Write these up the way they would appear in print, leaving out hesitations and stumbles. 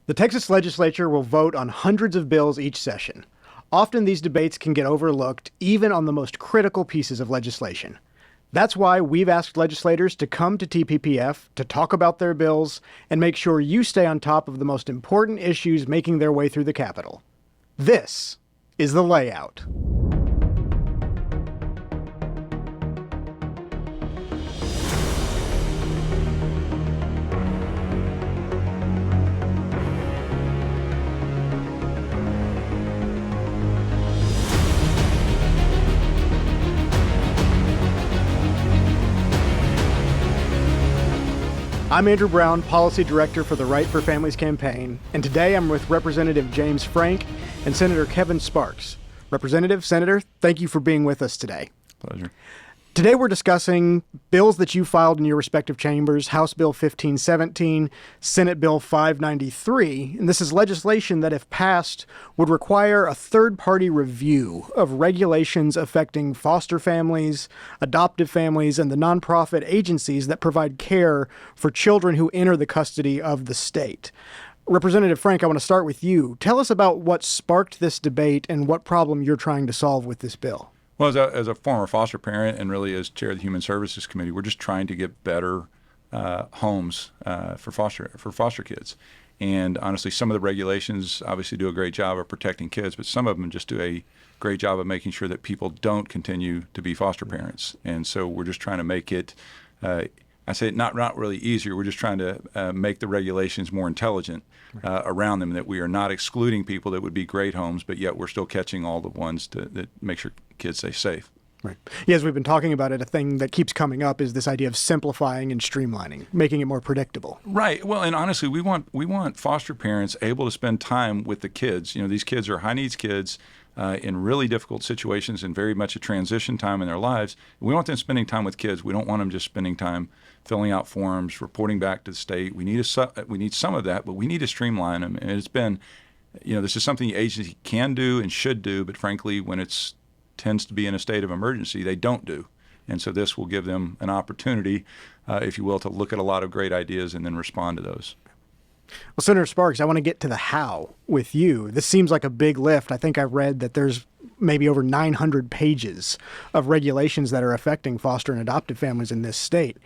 The Texas legislature will vote on hundreds of bills each session. Often these debates can get overlooked, even on the most critical pieces of legislation. That's why we've asked legislators to come to TPPF to talk about their bills and make sure you stay on top of the most important issues making their way through the Capitol. This is the layout. I'm Andrew Brown, Policy Director for the Right for Families campaign, and today I'm with Representative James Frank and Senator Kevin Sparks. Senator, thank you for being with us today. Pleasure. Today we're discussing bills that you filed in your respective chambers, House Bill 1517, Senate Bill 593, and this is legislation that, if passed, would require a third-party review of regulations affecting foster families, adoptive families, and the nonprofit agencies that provide care for children who enter the custody of the state. Representative Frank, I want to start with you. Tell us about what sparked this debate and what problem you're trying to solve with this bill. Well, as a former foster parent and really as chair of the Human Services Committee, we're just trying to get better homes for foster kids. And honestly, some of the regulations obviously do a great job of protecting kids, but some of them just do a great job of making sure that people don't continue to be foster parents. And so we're just trying to make it, I say not really easier. We're just trying to make the regulations more intelligent around them, that we are not excluding people that would be great homes, but yet we're still catching all the ones that make sure kids stay safe. Right. Yeah, as we've been talking about it, a thing that keeps coming up is this idea of simplifying and streamlining, making it more predictable. Right. Well, and honestly, we want foster parents able to spend time with the kids. You know, these kids are high needs kids in really difficult situations and very much a transition time in their lives. We want them spending time with kids. We don't want them just spending time filling out forms, reporting back to the state. We need some of that, but we need to streamline them. And it's been, this is something the agency can do and should do, but frankly, when it tends to be in a state of emergency, they don't do. And so this will give them an opportunity, if you will, to look at a lot of great ideas and then respond to those. Well, Senator Sparks, I want to get to the how with you. This seems like a big lift. I think I read that there's maybe over 900 pages of regulations that are affecting foster and adoptive families in this state.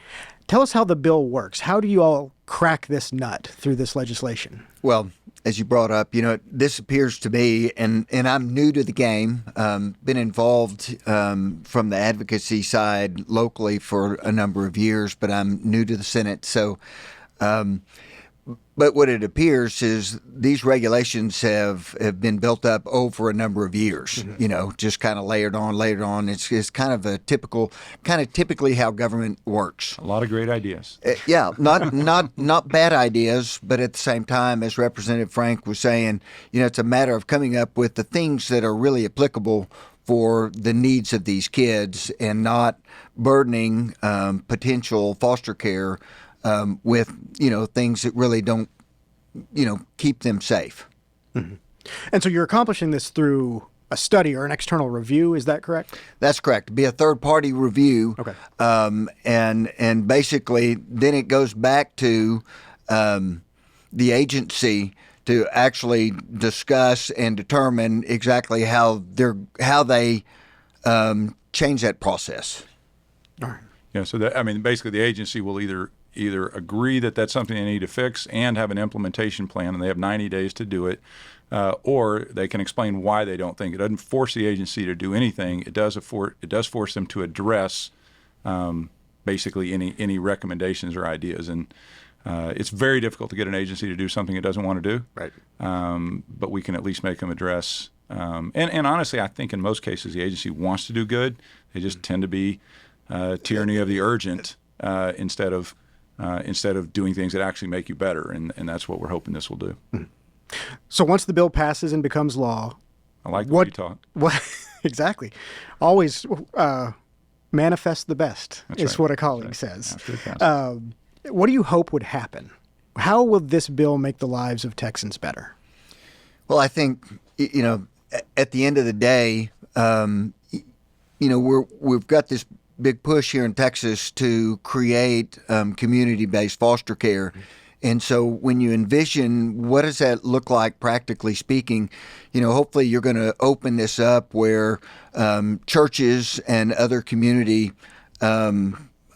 Tell us how the bill works. How do you all crack this nut through this legislation? Well, as you brought up, this appears to be, and I'm new to the game, been involved from the advocacy side locally for a number of years, but I'm new to the Senate. So, but what it appears is these regulations have been built up over a number of years, just kind of layered on. It's kind of typically how government works. A lot of great ideas. Yeah, not bad ideas, but at the same time, as Representative Frank was saying, it's a matter of coming up with the things that are really applicable for the needs of these kids and not burdening potential foster care with things that really don't keep them safe. Mm-hmm. And so you're accomplishing this through a study or an external review, is that correct? That's correct. It'd be a third-party review. Okay. And basically then it goes back to the agency to actually discuss and determine exactly how they change that process. All right. Yeah, so basically the agency will either agree that that's something they need to fix and have an implementation plan, and they have 90 days to do it, or they can explain why they don't think. It doesn't force the agency to do anything. It does force them to address basically any recommendations or ideas. And it's very difficult to get an agency to do something it doesn't want to do. Right. But we can at least make them address. And honestly, I think in most cases the agency wants to do good. They just tend to be tyranny of the urgent instead of doing things that actually make you better, and that's what we're hoping this will do. So once the bill passes and becomes law, I like what you talk. What exactly? Always manifest the best is right. what a colleague That's says. right. What do you hope would happen? How will this bill make the lives of Texans better? Well, I think at the end of the day, we've got this big push here in Texas to create community-based foster care. And so when you envision what does that look like practically speaking, hopefully you're going to open this up where churches and other community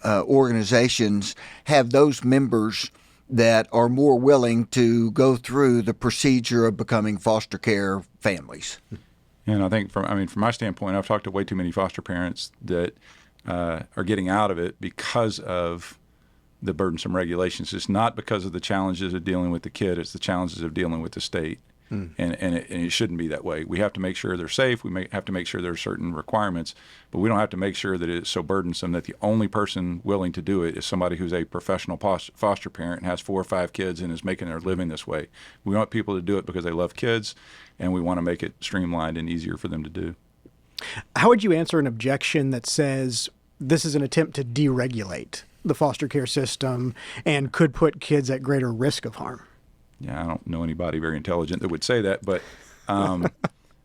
organizations have those members that are more willing to go through the procedure of becoming foster care families. And I think from my standpoint, I've talked to way too many foster parents that are getting out of it because of the burdensome regulations. It's not because of the challenges of dealing with the kid, it's the challenges of dealing with the state. And it shouldn't be that way. We have to make sure they're safe. We have to make sure there are certain requirements, but we don't have to make sure that it's so burdensome that the only person willing to do it is somebody who's a professional foster parent and has 4 or 5 kids and is making their living this way. We want people to do it because they love kids, and we want to make it streamlined and easier for them to do. How would you answer an objection that says this is an attempt to deregulate the foster care system and could put kids at greater risk of harm? Yeah, I don't know anybody very intelligent that would say that, but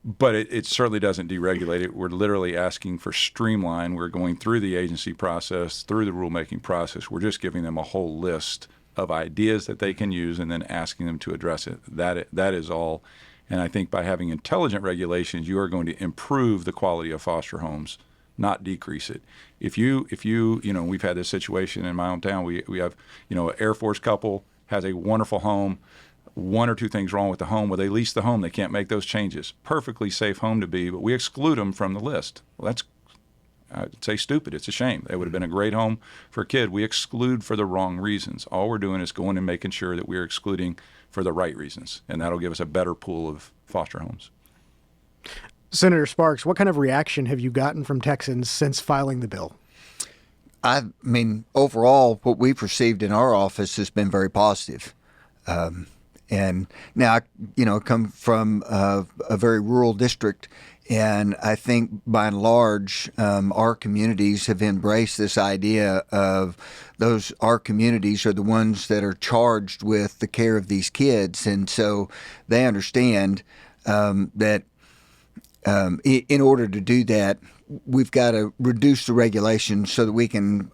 but it certainly doesn't deregulate it. We're literally asking for streamline. We're going through the agency process, through the rulemaking process. We're just giving them a whole list of ideas that they can use and then asking them to address it. That is all. And I think by having intelligent regulations, you are going to improve the quality of foster homes, not decrease it. If you we've had this situation in my hometown. We have, an Air Force couple has a wonderful home. 1 or 2 things wrong with the home. Well, they lease the home. They can't make those changes. Perfectly safe home to be, but we exclude them from the list. Well, that's, I'd say, stupid. It's a shame. They would have been a great home for a kid. We exclude for the wrong reasons. All we're doing is going and making sure that we're excluding for the right reasons, and that'll give us a better pool of foster homes. Senator Sparks, what kind of reaction have you gotten from Texans since filing the bill? I mean, overall, what we've received in our office has been very positive. And now, I come from a very rural district, and I think by and large, our communities have embraced this idea of our communities are the ones that are charged with the care of these kids. And so they understand that in order to do that, we've got to reduce the regulations so that we can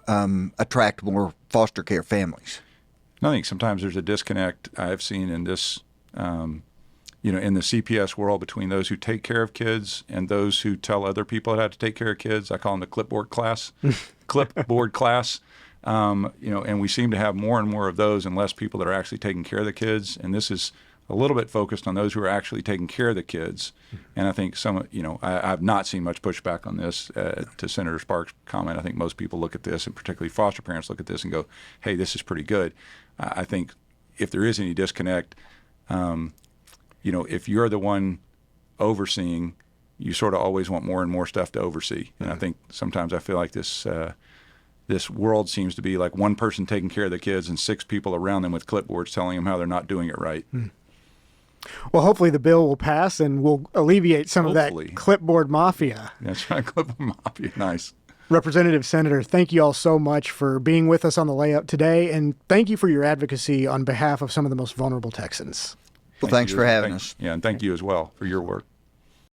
attract more foster care families. I think sometimes there's a disconnect I've seen in this, in the CPS world between those who take care of kids and those who tell other people how to take care of kids. I call them the clipboard class, and we seem to have more and more of those and less people that are actually taking care of the kids. And this is a little bit focused on those who are actually taking care of the kids. And I think I've not seen much pushback on this. To Senator Sparks' comment, I think most people look at this, and particularly foster parents look at this and go, hey, this is pretty good. I think if there is any disconnect, if you're the one overseeing, you sort of always want more and more stuff to oversee. And I think sometimes I feel like this world seems to be like one person taking care of the kids and 6 people around them with clipboards telling them how they're not doing it right. Well, hopefully the bill will pass and will alleviate some of that clipboard mafia. That's right, clipboard mafia. Nice. Representative Senator, thank you all so much for being with us on the Layup today, and thank you for your advocacy on behalf of some of the most vulnerable Texans. Well, thanks for having us. Yeah, and thank you as well for your work.